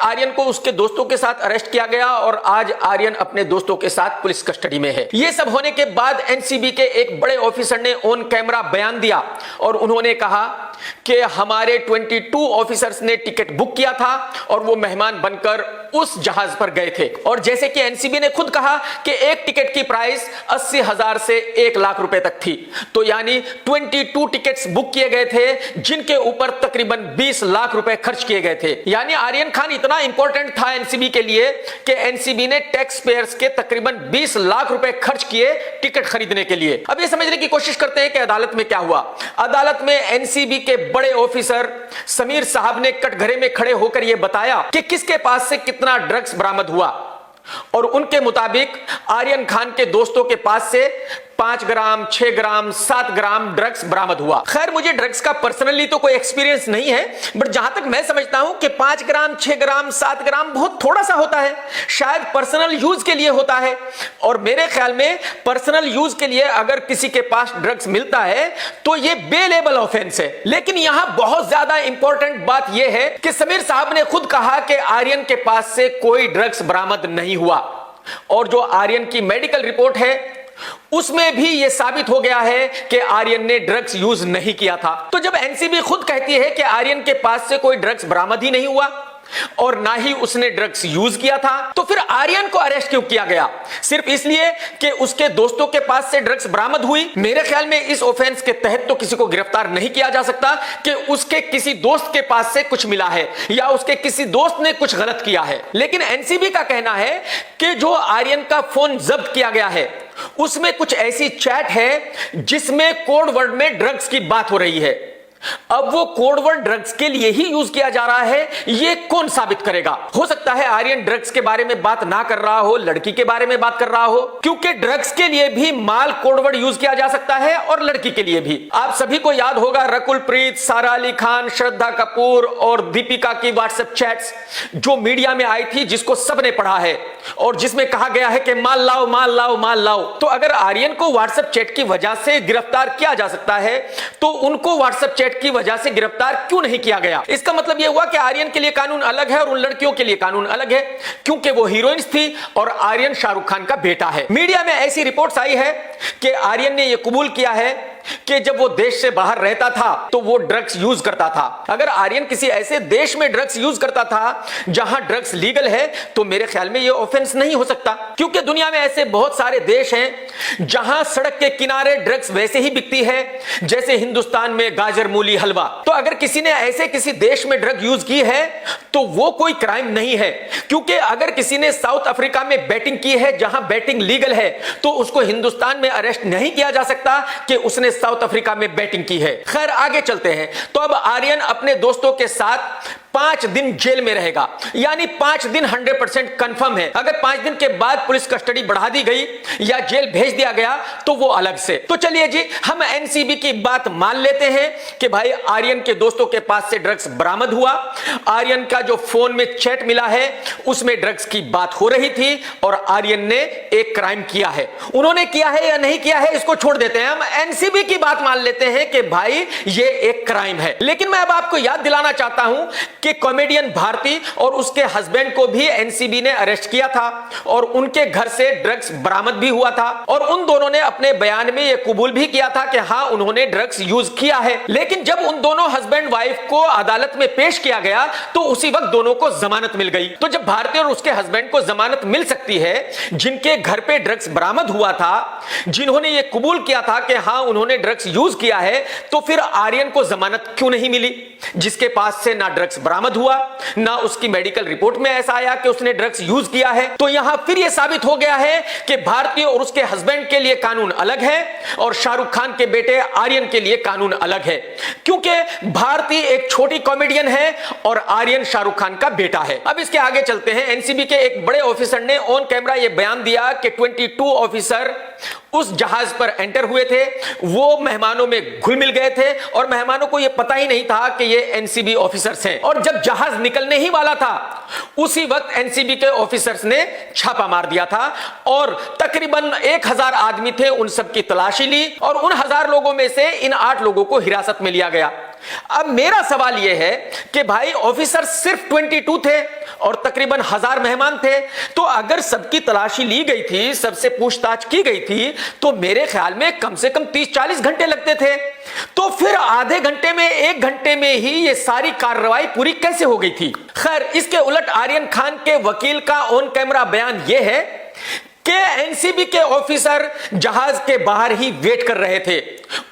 आर्यन को उसके दोस्तों के साथ अरेस्ट किया गया और आज आर्यन अपने दोस्तों के साथ पुलिस कस्टडी में है। ये सब होने के बाद एनसीबी के एक बड़े ऑफिसर ने ऑन कैमरा बयान दिया और उन्होंने कहा कि हमारे 22 ऑफिसर्स ने टिकट बुक किया था और वो मेहमान बनकर उस जहाज पर गए थे। और जैसे कि एनसीबी ने खुद कहा कि एक टिकट की प्राइस 80,000 से 1 लाख रुपए तक थी। तो यानी 22 टिकट्स बुक किए गए थे जिनके ऊपर तकरीबन 20 लाख रुपए खर्च किए गए थे। यानी आर्यन खान इतना इंपॉर्टेंट था एनसीबी के लिए कि एनसीबी ने टैक्स पेयर्स के तकरीबन 20 लाख रुपए खर्च किए टिकट खरीदने के लिए। अब ये समझने की कोशिश करते हैं कि अदालत में क्या हुआ। अदालत में एनसीबी के बड़े ऑफिसर समीर साहब ने कटघरे में खड़े होकर यह बताया कि किसके पास से कितना ड्रग्स बरामद हुआ और उनके मुताबिक आर्यन खान के दोस्तों के पास से 5 ग्राम, 6 ग्राम, 7 ग्राम ड्रग्स बरामद हुआ। खैर मुझे ड्रग्स का पर्सनली तो कोई एक्सपीरियंस नहीं है, बट जहां तक मैं समझता हूं कि 5 ग्राम, 6 ग्राम, 7 ग्राम बहुत थोड़ा सा होता है, शायद पर्सनल यूज के लिए होता है। और मेरे ख्याल में पर्सनल यूज के लिए अगर किसी के पास ड्रग्स मिलता है तो यह बेलेबल ऑफेंस है। लेकिन यहां बहुत ज्यादा इंपॉर्टेंट बात यह है कि समीर साहब ने खुद कहा कि आर्यन के पास से कोई ड्रग्स बरामद नहीं हुआ और जो आर्यन की मेडिकल रिपोर्ट है उसमें भी यह साबित हो गया है कि आर्यन ने ड्रग्स यूज नहीं किया था। तो जब एनसीबी खुद कहती है कि आर्यन के पास से कोई ड्रग्स बरामद ही नहीं हुआ और ना ही उसने ड्रग्स यूज किया था, तो फिर आर्यन को अरेस्ट क्यों किया गया? सिर्फ इसलिए कि उसके दोस्तों के पास से ड्रग्स बरामद हुई? मेरे ख्याल में इस ऑफेंस के तहत तो किसी को गिरफ्तार नहीं किया जा सकता कि उसके किसी दोस्त के पास से कुछ मिला है या उसके किसी दोस्त ने कुछ गलत किया है। लेकिन एनसीबी का कहना है कि जो आर्यन का फोन जब्त किया गया है उसमें कुछ ऐसी चैट है जिसमें कोड वर्ड में ड्रग्स की बात हो रही है। अब वो कोड वर्ड ड्रग्स के लिए ही यूज किया जा रहा है, ये कौन साबित करेगा? हो सकता है आर्यन ड्रग्स के बारे में बात ना कर रहा हो, लड़की के बारे में बात कर रहा हो, क्योंकि ड्रग्स के लिए भी माल कोड वर्ड यूज किया जा सकता है और लड़की के लिए भी। आप सभी को याद होगा रकुल प्रीत, सारा अली खान, श्रद्धा कपूर और दीपिका की व्हाट्सएप चैट्स जो मीडिया में आई थी, जिसको सबने पढ़ा है और जिसमें कहा गया है कि माल लाओ, माल लाओ, माल लाओ। तो अगर आर्यन को व्हाट्सएप चैट की वजह से गिरफ्तार किया जा सकता है तो उनको व्हाट्सएप चैट की वजह से गिरफ्तार क्यों नहीं किया गया? इसका मतलब यह हुआ कि आर्यन के लिए कानून अलग है और उन लड़कियों के लिए कानून अलग है, क्योंकि वो हीरोइंस थी और आर्यन शाहरुख खान का बेटा है। मीडिया में ऐसी रिपोर्ट्स आई है कि आर्यन ने यह कबूल किया है कि जब वो देश से बाहर रहता था तो वो ड्रग्स यूज करता था। अगर आर्यन किसी ऐसे देश में ड्रग्स यूज करता था जहां ड्रग्स लीगल है तो मेरे ख्याल में ये ऑफेंस नहीं हो सकता, क्योंकि दुनिया में ऐसे बहुत सारे देश हैं जहां सड़क के किनारे ड्रग्स वैसे ही बिकती है जैसे हिंदुस्तान में गाजर मूली हलवा। तो अगर किसी ने ऐसे किसी देश में ड्रग यूज की है तो वो कोई क्राइम नहीं है, क्योंकि अगर किसी ने साउथ अफ्रीका में बैटिंग की है जहां बैटिंग लीगल है तो उसको हिंदुस्तान में अरेस्ट नहीं किया जा सकता कि उसने साउथ अफ्रीका में बैटिंग की है। खैर आगे चलते हैं। तो अब आर्यन अपने दोस्तों के साथ 5 दिन जेल में रहेगा, यानी 5 दिन 100% कंफर्म है। अगर 5 दिन के बाद पुलिस कस्टडी बढ़ा दी गई या जेल भेज दिया गया तो वो अलग से। तो चलिए जी, हम एनसीबी की बात मान लेते हैं कि भाई आर्यन के दोस्तों के पास से ड्रग्स बरामद हुआ, आर्यन का जो फोन में चैट मिला है उसमें ड्रग्स की बात हो रही थी और आर्यन ने एक क्राइम किया है। उन्होंने किया है या नहीं किया है इसको छोड़ देते हैं, हम एनसीबी की बात मान लेते हैं कि भाई ये एक क्राइम है। लेकिन मैं अब आपको याद दिलाना चाहता हूं कि कॉमेडियन भारती और उसके हस्बैंड को भी एनसीबी ने अरेस्ट किया था और उनके घर से ड्रग्स बरामद भी हुआ था और उन दोनों ने अपने बयान में यह कबूल भी किया था कि हां उन्होंने ड्रग्स यूज किया है। लेकिन जब उन दोनों हस्बैंड वाइफ को अदालत में पेश किया गया तो उसी वक्त दोनों को जमानत मिल गई। तो जब भारती और उसके हस्बैंड को जमानत मिल सकती है, जिनके घर पे ड्रग्स बरामद हुआ था, जिन्होंने यह कबूल किया था कि हां उन्होंने ड्रग्स यूज किया है, तो फिर आर्यन को जमानत क्यों नहीं मिली? जिसके पास से ना ड्रग्स बरामद हुआ, ना उसकी मेडिकल रिपोर्ट में ऐसा आया कि उसने ड्रग्स यूज किया है। तो यहां फिर यह साबित हो गया है कि भारतीय और उसके हस्बैंड के लिए कानून अलग है और शाहरुख खान के बेटे आर्यन के लिए कानून अलग है, क्योंकि भारतीय एक छोटी कॉमेडियन है और आर्यन शाहरुख खान का बेटा है। अब इसके आगे चलते हैं। एनसीबी के एक बड़े ऑफिसर ने ऑन कैमरा यह बयान दिया कि 22 ऑफिसर उस जहाज पर एंटर हुए थे, वो मेहमानों में घुल मिल गए थे और मेहमानों को यह पता ही नहीं था कि ये एनसीबी ऑफिसर्स हैं। और जब जहाज निकलने ही वाला था उसी वक्त एनसीबी के ऑफिसर्स ने छापा मार दिया था और तकरीबन 1000 आदमी थे, उन सब की तलाशी ली और उन 1000 लोगों में से इन 8 लोगों को हिरासत में लिया गया। अब मेरा सवाल यह है कि भाई ऑफिसर सिर्फ 22 थे और तकरीबन 1000 मेहमान थे, तो अगर सबकी तलाशी ली गई थी, सबसे पूछताछ की गई थी, तो मेरे ख्याल में कम से कम 30-40 घंटे लगते थे। तो फिर आधे घंटे में, 1 घंटे में ही ये सारी कार्रवाई पूरी कैसे हो गई थी? खैर, इसके उलट आर्यन खान के वकील का ऑन कैमरा बयान यह है कि एनसीबी के ऑफिसर जहाज के बाहर ही वेट कर रहे थे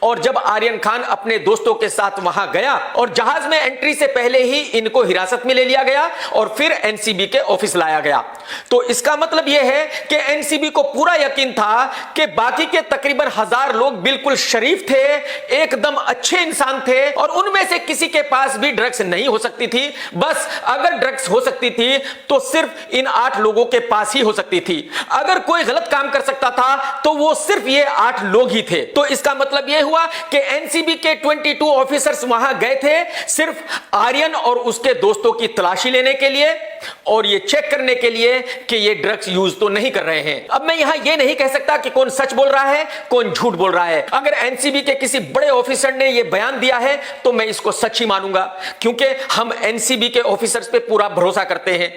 और जब आर्यन खान अपने दोस्तों के साथ वहां गया और जहाज में एंट्री से पहले ही इनको हिरासत में ले लिया गया और फिर एनसीबी के ऑफिस लाया गया। तो इसका मतलब यह है कि एनसीबी को पूरा यकीन था कि बाकी के तकरीबन 1000 लोग बिल्कुल शरीफ थे, एकदम अच्छे इंसान थे और उनमें से किसी के पास भी ड्रग्स नहीं हो सकती थी। बस अगर ड्रग्स हो सकती थी तो सिर्फ इन 8 लोगों के पास ही हो सकती थी। अगर कोई गलत काम कर सकता था तो वो सिर्फ ये 8 लोग ही थे। तो इसका मतलब यह हुआ कि एनसीबी के 22 ऑफिसर्स वहां गए थे सिर्फ आर्यन और उसके दोस्तों की तलाशी लेने के लिए और ये चेक करने के लिए कि ये ड्रग्स यूज तो नहीं कर रहे हैं। अब मैं यहां ये नहीं कह सकता कि कौन सच बोल रहा है, कौन झूठ बोल रहा है। अगर एनसीबी के किसी बड़े ऑफिसर ने ये बयान दिया है तो मैं इसको सच ही मानूंगा, क्योंकि हम एनसीबी के ऑफिसर्स पे पूरा भरोसा करते हैं।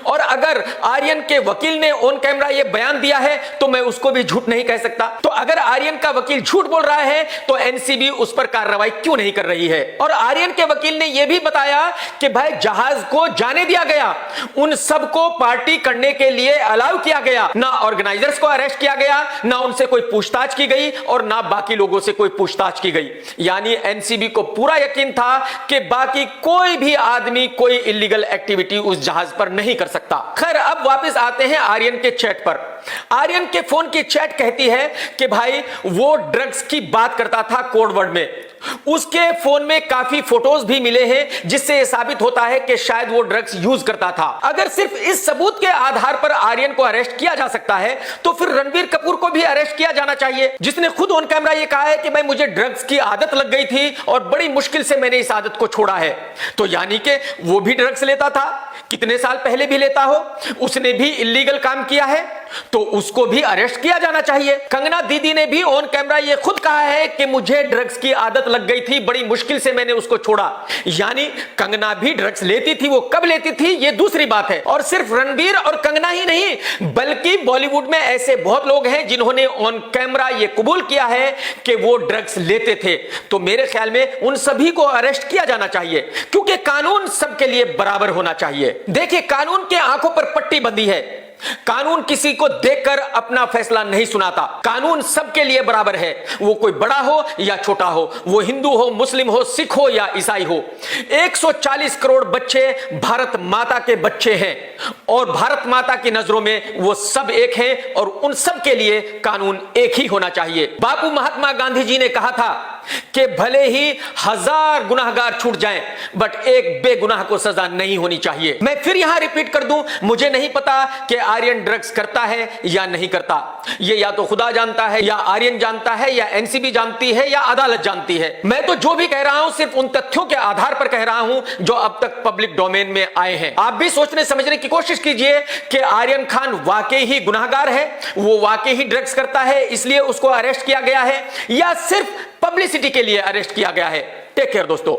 और अगर आर्यन के वकील ने ऑन कैमरा ये बयान दिया है तो मैं उसको भी झूठ नहीं कह सकता। तो अगर आर्यन का वकील झूठ बोल रहा है तो एनसीबी उस पर कार्रवाई क्यों नहीं कर रही है? और आर्यन के वकील ने यह भी बताया कि भाई जहाज को जाने दिया गया, उन सबको पार्टी करने के लिए अलाउ किया गया, ना ऑर्गेनाइजर्स को अरेस्ट किया गया, ना उनसे कोई पूछताछ की गई और ना बाकी लोगों से कोई पूछताछ की गई। यानी एनसीबी को पूरा यकीन था कि बाकी कोई भी आदमी कोई इलीगल एक्टिविटी उस जहाज पर नहीं कर सकता। खैर, अब वापस आते हैं आर्यन के चैट पर। आर्यन के फोन की चैट कहती है कि भाई वो ड्रग्स की बात करता था कोड वर्ड में। उसके फोन में काफी फोटोज भी मिले हैं जिससे यह साबित होता है कि शायद वो ड्रग्स यूज करता था। अगर सिर्फ इस सबूत के आधार पर आर्यन को अरेस्ट किया जा सकता है तो फिर रणबीर कपूर को भी अरेस्ट किया जाना चाहिए, जिसने खुद ऑन कैमरा ये कहा है कि भाई मुझे ड्रग्स की आदत लग गई थी और बड़ी मुश्किल से मैंने इस आदत को छोड़ा है। तो यानी कि वो भी ड्रग्स लेता था, कितने साल पहले भी लेता हो, उसने भी इलीगल काम किया है, तो उसको भी अरेस्ट किया जाना चाहिए। कंगना दीदी ने भी ऑन कैमरा ये खुद कहा है कि मुझे ड्रग्स की आदत लग गई थी, बड़ी मुश्किल से मैंने उसको छोड़ा। यानी कंगना भी ड्रग्स लेती थी, वो कब लेती थी ये दूसरी बात है। और सिर्फ रणबीर और कंगना ही नहीं बल्कि बॉलीवुड में ऐसे बहुत लोग हैं जिन्होंने ऑन कैमरा ये कबूल किया है कि वो ड्रग्स लेते थे। तो मेरे ख्याल में उन सभी को अरेस्ट किया जाना चाहिए, क्योंकि कानून सबके लिए बराबर होना चाहिए। देखिए, कानून के आंखों पर पट्टी बंधी है। कानून किसी को देखकर अपना फैसला नहीं सुनाता। कानून सबके लिए बराबर है, वो कोई बड़ा हो या छोटा हो, वो हिंदू हो, मुस्लिम हो, सिख हो या ईसाई हो। 140 करोड़ बच्चे भारत माता के बच्चे हैं और भारत माता की नजरों में वो सब एक हैं और उन सब के लिए कानून एक ही होना चाहिए। बापू महात्मा गांधी जी ने कहा था कि भले ही 1000 गुनाहगार छूट जाएं, बट एक बेगुनाह को सजा नहीं होनी चाहिए। मैं फिर यहां रिपीट कर दूं, मुझे नहीं पता कि आर्यन ड्रग्स करता है या नहीं करता। ये या तो खुदा जानता है, या आर्यन जानता है, या एनसीबी जानती है, या अदालत जानती है। मैं तो जो भी कह रहा हूं सिर्फ उन तथ्यों के आधार पर कह रहा हूं जो अब तक पब्लिक डोमेन में आए हैं। आप भी सोचने समझने की कोशिश कीजिए कि आर्यन खान वाकई ही गुनाहगार है, वो वाकई ही ड्रग्स करता है इसलिए उसको अरेस्ट किया गया है, या सिर्फ पब्लिसिटी के लिए अरेस्ट किया गया है। टेक केयर दोस्तों।